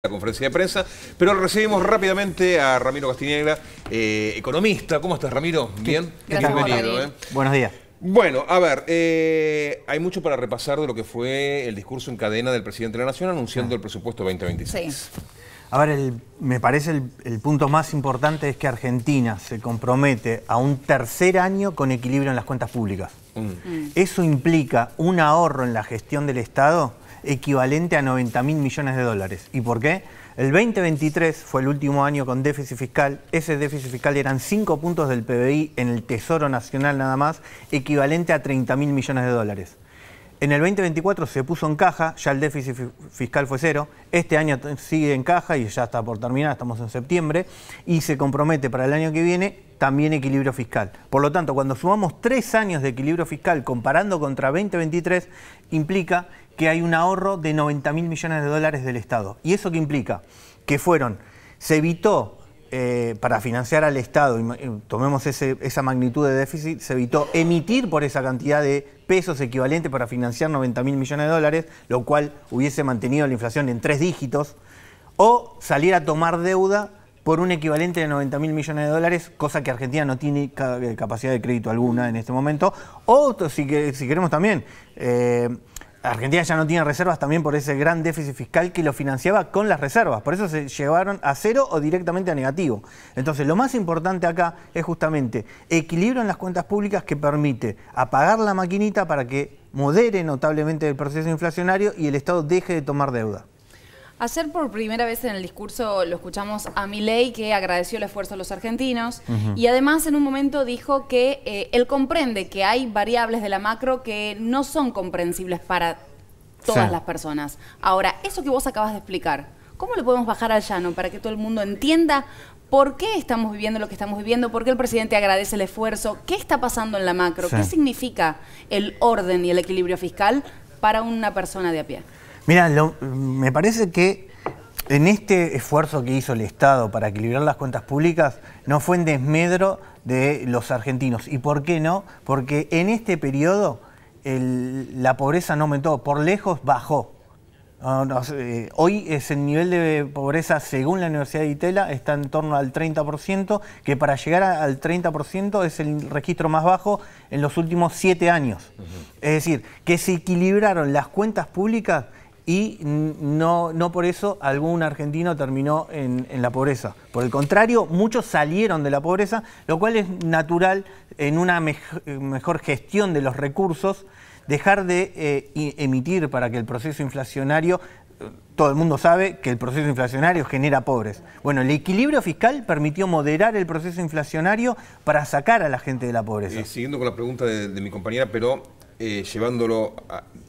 la conferencia de prensa, pero recibimos rápidamente a Ramiro Castiñeira, economista. ¿Cómo estás, Ramiro? ¿Bien? Bienvenido. Buenos días. Bueno, a ver, hay mucho para repasar de lo que fue el discurso en cadena del presidente de la Nación anunciando el presupuesto 2026. Sí. A ver, me parece el punto más importante es que Argentina se compromete a un tercer año con equilibrio en las cuentas públicas. Eso implica un ahorro en la gestión del Estado equivalente a 90.000 millones de dólares. ¿Y por qué? El 2023 fue el último año con déficit fiscal. Ese déficit fiscal eran 5 puntos del PBI en el Tesoro Nacional nada más, equivalente a 30.000 millones de dólares. En el 2024 se puso en caja, ya el déficit fiscal fue cero. Este año sigue en caja y ya está por terminar, estamos en septiembre, y se compromete para el año que viene también equilibrio fiscal. Por lo tanto, cuando sumamos 3 años de equilibrio fiscal comparando contra 2023, implica que hay un ahorro de 90.000 millones de dólares del Estado. ¿Y eso qué implica? Que se evitó, para financiar al Estado, tomemos esa magnitud de déficit, se evitó emitir por esa cantidad de pesos equivalente para financiar 90.000 millones de dólares, lo cual hubiese mantenido la inflación en 3 dígitos, o salir a tomar deuda por un equivalente de 90.000 millones de dólares, cosa que Argentina no tiene capacidad de crédito alguna en este momento, o si queremos también, Argentina ya no tiene reservas también por ese gran déficit fiscal que lo financiaba con las reservas. Por eso se llevaron a cero o directamente a negativo. Entonces, lo más importante acá es justamente equilibrio en las cuentas públicas que permite apagar la maquinita para que modere notablemente el proceso inflacionario y el Estado deje de tomar deuda. Ayer por primera vez en el discurso lo escuchamos a Milei, que agradeció el esfuerzo de los argentinos y además en un momento dijo que él comprende que hay variables de la macro que no son comprensibles para todas las personas. Ahora, eso que vos acabas de explicar, ¿cómo lo podemos bajar al llano para que todo el mundo entienda por qué estamos viviendo lo que estamos viviendo? ¿Por qué el presidente agradece el esfuerzo? ¿Qué está pasando en la macro? ¿Qué significa el orden y el equilibrio fiscal para una persona de a pie? Mira, me parece que en este esfuerzo que hizo el Estado para equilibrar las cuentas públicas no fue en desmedro de los argentinos. ¿Y por qué no? Porque en este periodo la pobreza no aumentó, por lejos bajó. Hoy es el nivel de pobreza, según la Universidad de Itela, está en torno al 30%, que para llegar al 30% es el registro más bajo en los últimos 7 años. Es decir, que se equilibraron las cuentas públicas y no por eso algún argentino terminó en la pobreza. Por el contrario, muchos salieron de la pobreza, lo cual es natural en una mejor gestión de los recursos, dejar de emitir para que el proceso inflacionario, todo el mundo sabe que el proceso inflacionario genera pobres. Bueno, el equilibrio fiscal permitió moderar el proceso inflacionario para sacar a la gente de la pobreza. Siguiendo con la pregunta de mi compañera, pero llevándolo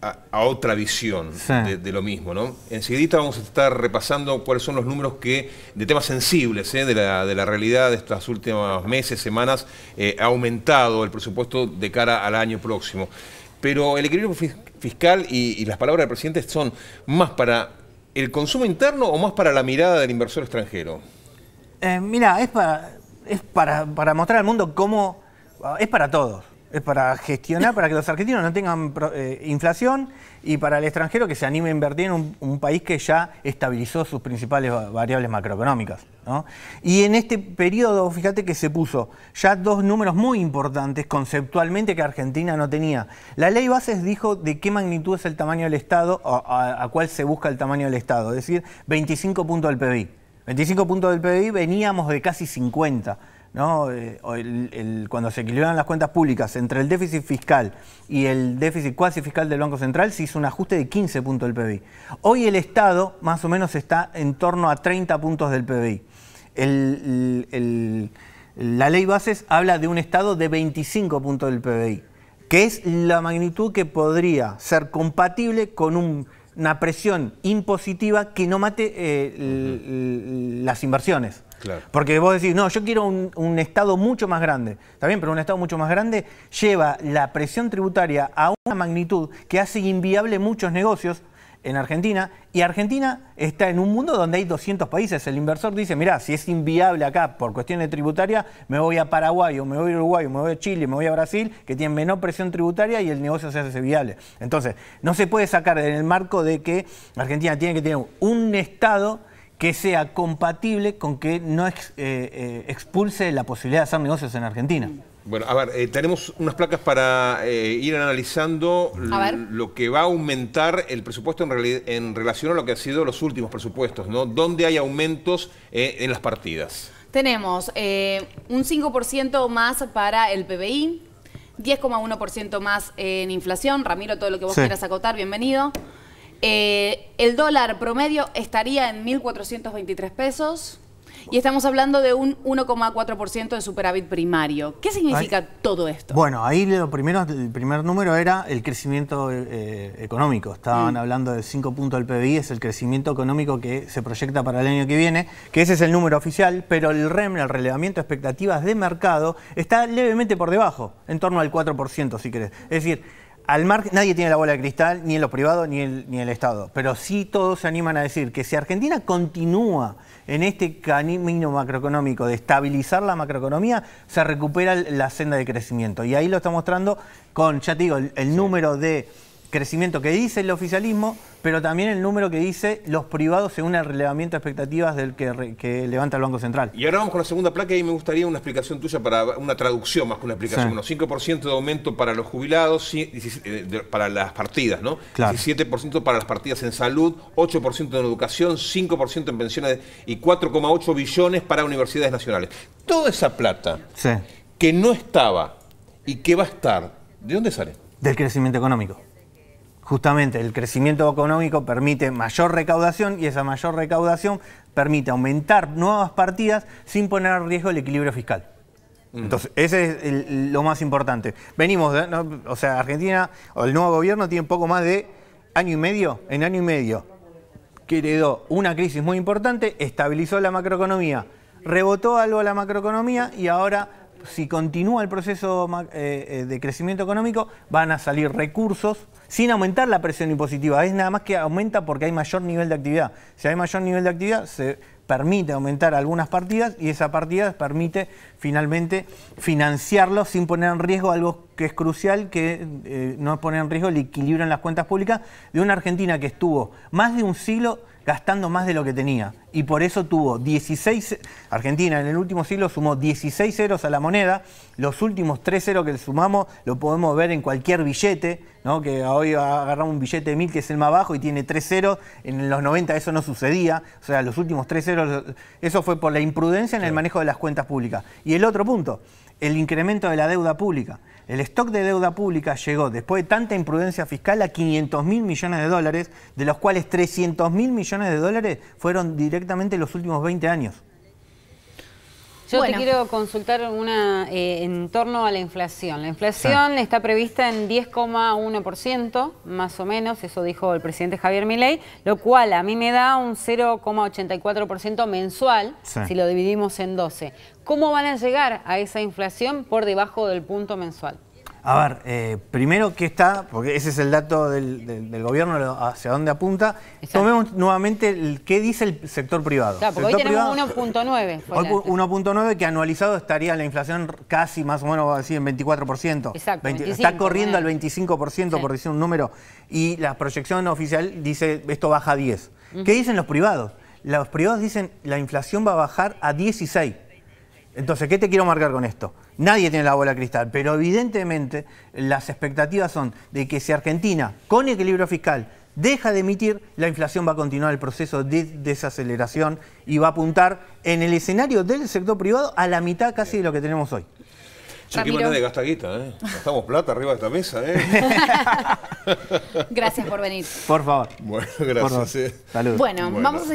a otra visión de lo mismo, ¿no? Enseguida vamos a estar repasando cuáles son los números de temas sensibles de la realidad de estos últimos meses, semanas, ha aumentado el presupuesto de cara al año próximo. Pero el equilibrio fiscal y las palabras del presidente son más para el consumo interno o más para la mirada del inversor extranjero. Mira, es para mostrar al mundo cómo es para todos. Es para gestionar, para que los argentinos no tengan inflación y para el extranjero que se anime a invertir en un país que ya estabilizó sus principales variables macroeconómicas, ¿no? Y en este periodo, fíjate que se puso ya 2 números muy importantes conceptualmente que Argentina no tenía. La ley Bases dijo de qué magnitud es el tamaño del Estado, a cuál se busca el tamaño del Estado, es decir, 25 puntos del PBI. 25 puntos del PBI, veníamos de casi 50. ¿No? Cuando se equilibraron las cuentas públicas entre el déficit fiscal y el déficit cuasi fiscal del Banco Central, se hizo un ajuste de 15 puntos del PBI. Hoy el Estado más o menos está en torno a 30 puntos del PBI. La ley Bases habla de un Estado de 25 puntos del PBI, que es la magnitud que podría ser compatible con una presión impositiva que no mate las inversiones. Claro. Porque vos decís, no, yo quiero un Estado mucho más grande. Está bien, pero un Estado mucho más grande lleva la presión tributaria a una magnitud que hace inviable muchos negocios en Argentina. Y Argentina está en un mundo donde hay 200 países. El inversor dice, mirá, si es inviable acá por cuestiones tributarias, me voy a Paraguay, o me voy a Uruguay, o me voy a Chile, me voy a Brasil, que tienen menor presión tributaria y el negocio se hace viable. Entonces, no se puede sacar en el marco de que Argentina tiene que tener un Estado que sea compatible con que no expulse la posibilidad de hacer negocios en Argentina. Bueno, a ver, tenemos unas placas para ir analizando lo que va a aumentar el presupuesto en relación a lo que han sido los últimos presupuestos, ¿no? ¿Dónde hay aumentos en las partidas? Tenemos un 5% más para el PBI, 10,1% más en inflación. Ramiro, todo lo que vos quieras acotar, bienvenido. El dólar promedio estaría en 1.423 pesos. Y estamos hablando de un 1,4% de superávit primario. ¿Qué significa todo esto? Bueno, ahí el primer número era el crecimiento económico. Estaban hablando del 5 puntos del PBI, es el crecimiento económico que se proyecta para el año que viene, que ese es el número oficial, pero el REM, el relevamiento de expectativas de mercado, está levemente por debajo, en torno al 4%, si querés. Es decir, al margen, nadie tiene la bola de cristal, ni en lo privado ni el Estado, pero sí todos se animan a decir que si Argentina continúa en este camino macroeconómico de estabilizar la macroeconomía, se recupera la senda de crecimiento. Y ahí lo está mostrando con, ya te digo, el número de crecimiento que dice el oficialismo, pero también el número que dice los privados según el relevamiento de expectativas del que levanta el Banco Central. Y ahora vamos con la segunda placa y me gustaría una explicación tuya para una traducción más que una explicación. Bueno, 5% de aumento para los jubilados, para las partidas, ¿no? Claro. 17% para las partidas en salud, 8% en educación, 5% en pensiones y 4,8 billones para universidades nacionales. Toda esa plata que no estaba y que va a estar, ¿de dónde sale? Del crecimiento económico. Justamente el crecimiento económico permite mayor recaudación y esa mayor recaudación permite aumentar nuevas partidas sin poner en riesgo el equilibrio fiscal. Entonces, ese es lo más importante. Venimos, o sea, Argentina, o el nuevo gobierno tiene poco más de año y medio, que heredó una crisis muy importante, estabilizó la macroeconomía, rebotó algo a la macroeconomía y ahora, si continúa el proceso de crecimiento económico, van a salir recursos sin aumentar la presión impositiva. Es nada más que aumenta porque hay mayor nivel de actividad. Si hay mayor nivel de actividad, se permite aumentar algunas partidas y esa partida permite finalmente financiarlo sin poner en riesgo algo que es crucial, que no es poner en riesgo el equilibrio en las cuentas públicas de una Argentina que estuvo más de un siglo gastando más de lo que tenía. Y por eso tuvo 16... Argentina en el último siglo sumó 16 ceros a la moneda. Los últimos 3 ceros que sumamos lo podemos ver en cualquier billete, ¿no? Que hoy agarramos un billete de 1000 que es el más bajo y tiene 3 ceros. En los 90 eso no sucedía. O sea, los últimos 3 ceros... Eso fue por la imprudencia en el manejo de las cuentas públicas. Y el otro punto, el incremento de la deuda pública. El stock de deuda pública llegó, después de tanta imprudencia fiscal, a $500.000 millones, de los cuales $300.000 millones fueron directamente los últimos 20 años. Yo te quiero consultar en torno a la inflación. La inflación está prevista en 10,1%, más o menos, eso dijo el presidente Javier Milei, lo cual a mí me da un 0,84% mensual, si lo dividimos en 12. ¿Cómo van a llegar a esa inflación por debajo del punto mensual? A ver, primero que está, porque ese es el dato del gobierno, hacia dónde apunta. Exacto. Tomemos nuevamente qué dice el sector privado. Claro, porque hoy tenemos 1,9. Hoy 1,9 que anualizado estaría la inflación casi más o menos así en 24%. Exacto, 25, está corriendo al 25%, por decir un número, y la proyección oficial dice esto baja a 10. ¿Qué dicen los privados? Los privados dicen la inflación va a bajar a 16. Entonces, ¿qué te quiero marcar con esto? Nadie tiene la bola de cristal, pero evidentemente las expectativas son de que si Argentina, con equilibrio fiscal, deja de emitir, la inflación va a continuar el proceso de desaceleración y va a apuntar en el escenario del sector privado a la mitad casi de lo que tenemos hoy. Che, qué manera de gastar guita, ¿eh? Gastamos plata arriba de esta mesa, ¿eh? Gracias por venir. Por favor. Bueno, gracias. Saludos. Bueno, vamos a